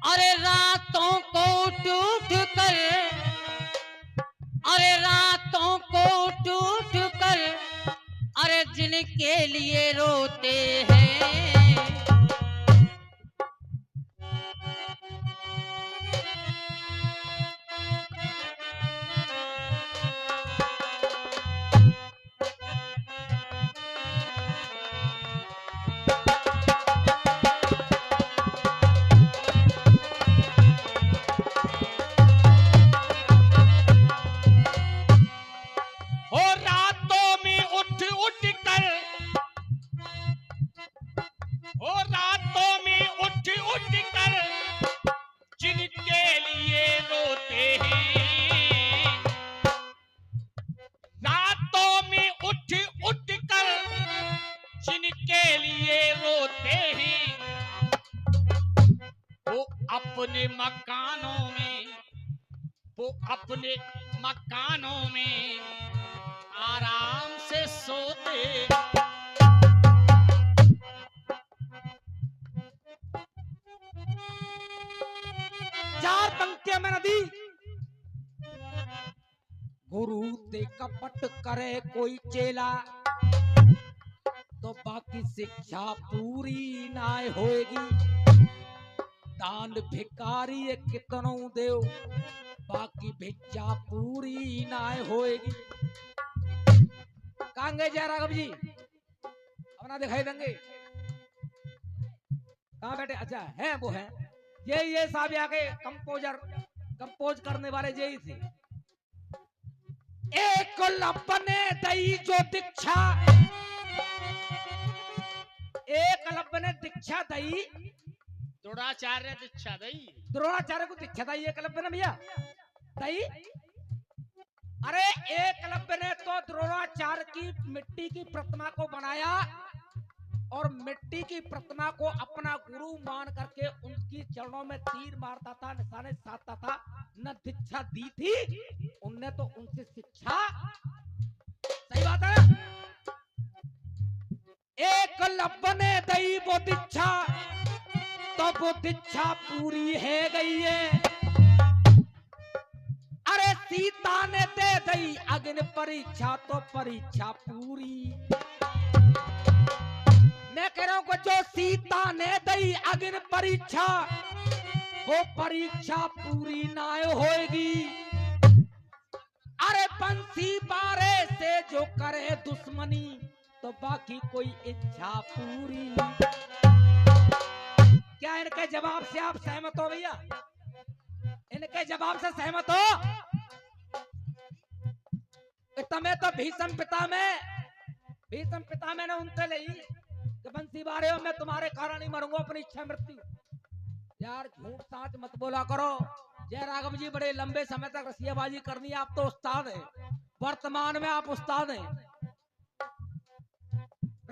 अरे रातों को टूट कर, अरे रातों को टूट कर, अरे जिनके लिए रोते हैं। अपने मकानों में, वो अपने मकानों में आराम से सोते। चार पंक्तियां मैंने दी। गुरु ते कपट करे कोई चेला, तो बाकी शिक्षा पूरी ना होएगी। दान भिकारी कितनों देव, बाकी भिक्षा पूरी ना होएगी। कहांगे जय राघव जी, अपना दिखाई देंगे कहाँ बैठे? अच्छा है, वो है ये साहब यहाँ के कंपोजर, कंपोज करने वाले यही थे। एक लपने दई जो दीक्षा, एक लपने दीक्षा दई, द्रोणाचार्य दीक्षा दई, द्रोणाचार्य को दीक्षा दई एकलव्य ने भैया दई। अरे एकलव्य ने तो द्रोणाचार्य की मिट्टी की प्रतिमा को बनाया और मिट्टी की प्रतिमा को अपना गुरु मान करके उनकी चरणों में तीर मारता था, निशाने साधता था। न दीक्षा दी थी उनने, तो उनसे शिक्षा, सही बात है। एकलव्य ने दई वो दीक्षा, तो वो दीक्षा पूरी है गई है। अरे सीता ने दे दी अग्नि परीक्षा, तो परीक्षा पूरी। मैं कह रहा हूं कि जो सीता ने दी अग्नि परीक्षा, वो परीक्षा पूरी ना होएगी। अरे बंसी बारे से जो करे दुश्मनी, तो बाकी कोई इच्छा पूरी। क्या इनके जवाब से आप सहमत हो भैया? इनके जवाब से सहमत हो? तमें तो भीष्म पिता मैंने उनसे ली कि बंसी बारे हो, मैं तुम्हारे कारण ही मरूंगा, अपनी इच्छा मृत्यु। यार झूठ साच मत बोला करो। जय राघव जी बड़े लंबे समय तक रसियाबाजी करनी है, आप तो उस्ताद हैं, वर्तमान में आप उस्ताद हैं।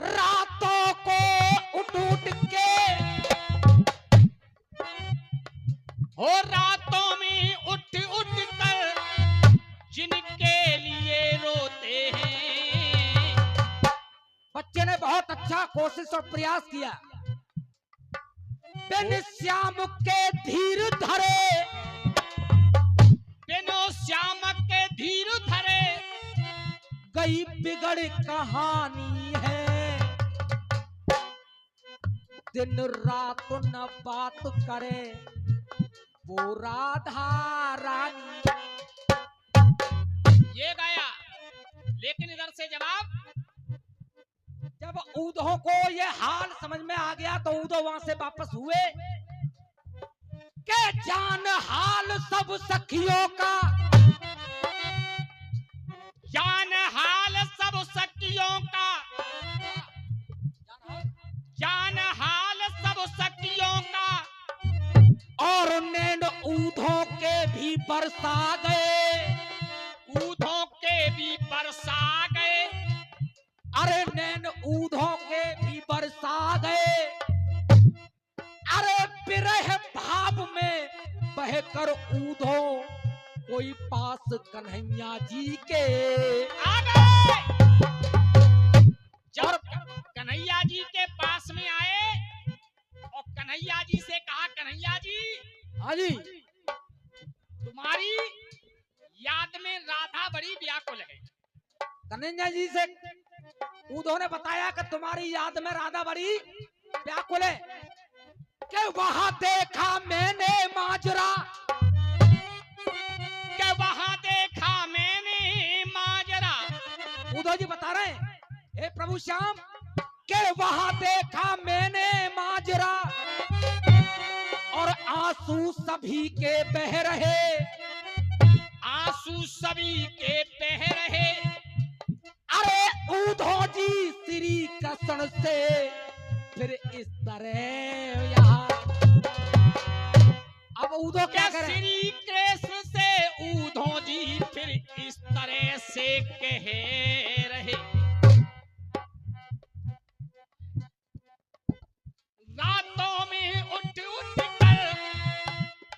रातों को उठ उठ के, हो रातों में उठ उठ कर जिनके लिए रोते हैं। बच्चे ने बहुत अच्छा कोशिश और प्रयास किया। बिन श्याम के धीर धरे, बिनो श्याम के धीर धरे, गई बिगड़ कहानी है। दिन रात न बात करे वो राधा रानी। ये गाया, लेकिन इधर से जवाब, जब ऊधो को ये हाल समझ में आ गया तो ऊधो वहां से वापस हुए के जान हाल सब सखियों का, जान हाल सब सखियों का, जान हाल सब सखियों का। और नैन ऊधों के भी बरसा गए, ऊधों के भी बरसा गए। अरे नैन ऊधों के भी बरसा गए। अरे विरह भाव में बहकर ऊधो कोई पास कन्हैया जी के आ गए। जब कन्हैया जी के पास में आए और कन्हैया जी से कहा, कन्हैया जी हाँ जी। तुम्हारी याद में राधा बड़ी व्याकुल है। कन्हैया जी से उद्धव ने बताया कि तुम्हारी याद में राधा बड़ी व्याकुल है, कि वहां देखा मैंने माजरा, कि वहां देखा मैंने माजरा। उद्धव जी बता रहे हैं, हे प्रभु श्याम, के वहां देखा मैंने माजरा और आंसू सभी के बह रहे, आंसू सभी के बह रहे। अरे उद्धव जी श्री कृष्ण से फिर इस तरह यहाँ, अब उद्धव क्या के करे? श्री कृष्ण से उद्धव जी फिर इस तरह से कह रहे। रातों में उठ उठ कर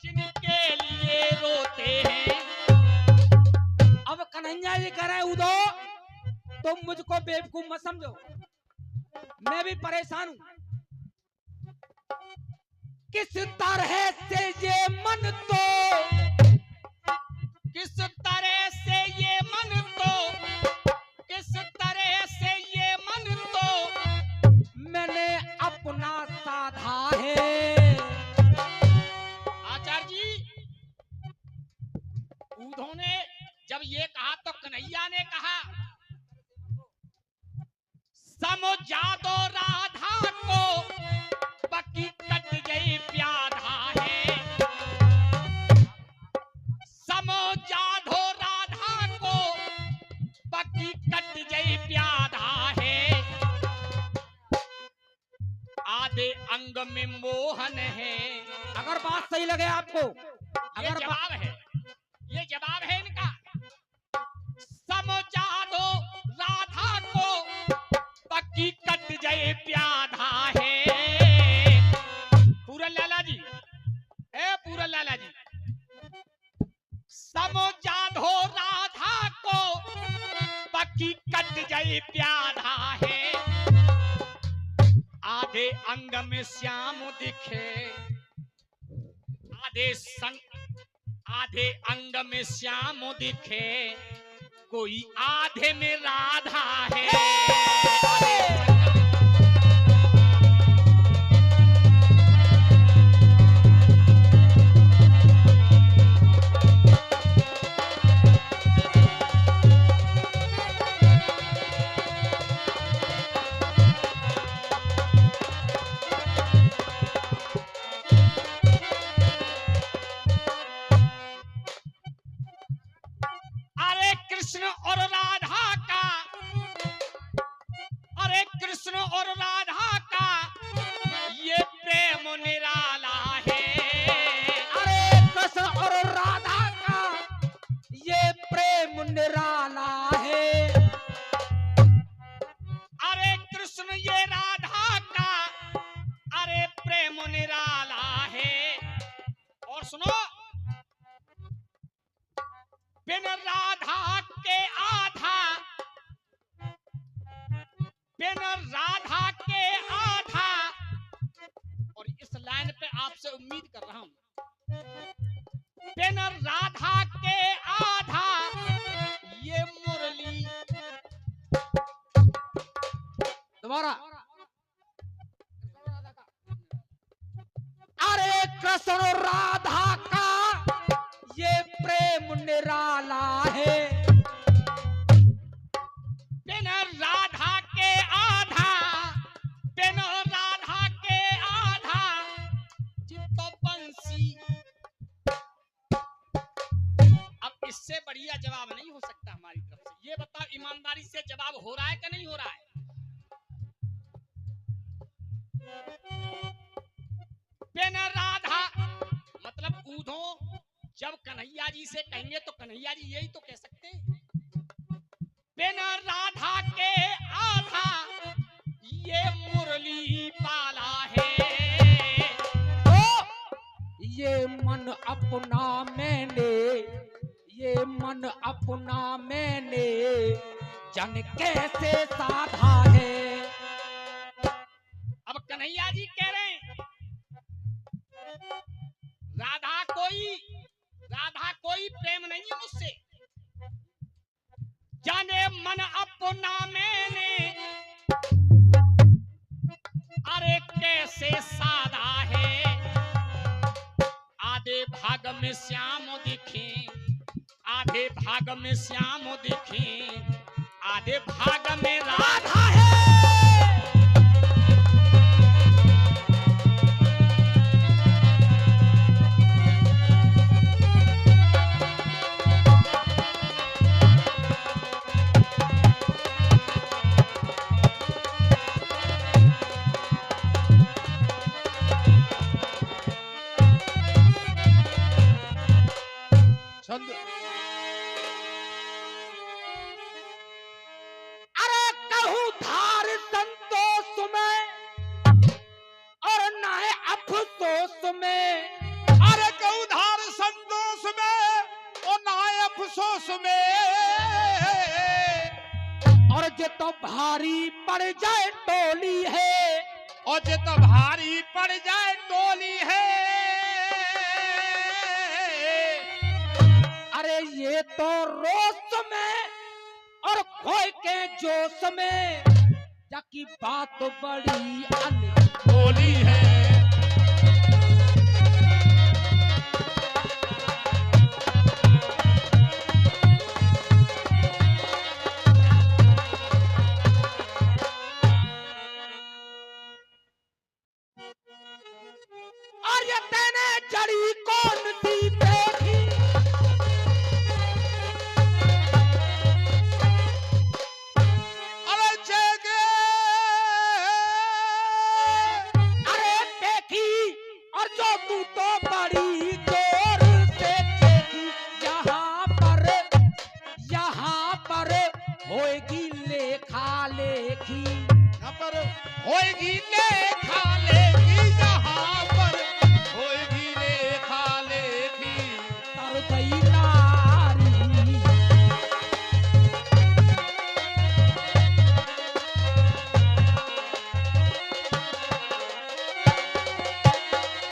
जिनके लिए रोते हैं। अब कन्हैया जी कह रहे हैं, उद्धव तुम मुझको बेवकूफ मत समझो, मैं भी परेशान हूं। किस तरह से ये मन तो, किस तरह से ये मन तो, किस तरह से ये मन तो मैंने अपना साधा है। आचार्य जी, उद्धव ने जब ये कहा तो कन्हैया ने कहा, समझा दो राधा को पकी कट गई प्याधा है। समझा दो राधा को पकी कट गई प्याधा है। आधे अंग में मोहन है। अगर बात सही लगे आपको, ये अगर जवाब है, ये जवाब है इनका। समझा दो राधा को पक्की कट जाए प्याधा है। पूरन लाला जी, ए पूरन लाला जी, समझा दो राधा को पक्की कट जाए प्याधा है। आधे अंग में श्याम दिखे, आधे अंग में श्याम दिखे, कोई आधे में राधा है। आधे अंग में कृष्ण और राधा का, अरे कृष्ण और राधा का ये प्रेम निराला है। अरे कृष्ण और राधा का ये प्रेम निराला है। अरे कृष्ण ये राधा का, अरे प्रेम निराला है। और सुनो, बिन राधा के आधा, बिन राधा के आधा। और इस लाइन पे आपसे उम्मीद कर रहा हूं, बिन राधा के आधा ये मुरली। दोबारा, अरे कृष्ण और राधा का ये प्रेम निराला है। बिन राधा के आधा, बिन राधा के आधा चित्त बंसी। अब इससे बढ़िया जवाब नहीं हो सकता हमारी तरफ से। ये बताओ ईमानदारी से जवाब हो रहा है कि नहीं हो रहा है? बिन राधा मतलब उद्धव जब कन्हैया जी से कहेंगे तो कन्हैया जी यही तो कह सकते हैं, बिन राधा के आधा ये मुरली पाला है। तो ये मन अपना मैंने, ये मन अपना मैंने जन कैसे साधा है। अब कन्हैया जी कह रहे हैं राधा कैसे सादा है। आधे भाग में श्याम दिखे, आधे भाग में श्याम दिखे, आधे भाग में राधा है। छंद अरे कहूँ धार संतोष में और ना है अफसोस में। अरे कहूँ धार संतोष में और ना अफसोस में। और जो तो भारी पड़ जाए टोली है, और जे तो भारी पड़ जाए टोली है। अरे ये तो रोश में और खोए के जोश में जाकी बात बड़ी टोली है। और ये तेने जड़ी कौन सी देखी। अरे जगे अरे देखी और जो तू तो बड़ी जोर से देखी। यहाँ पर होएगी लेखा लेखी। यहाँ पर होएगी लेखा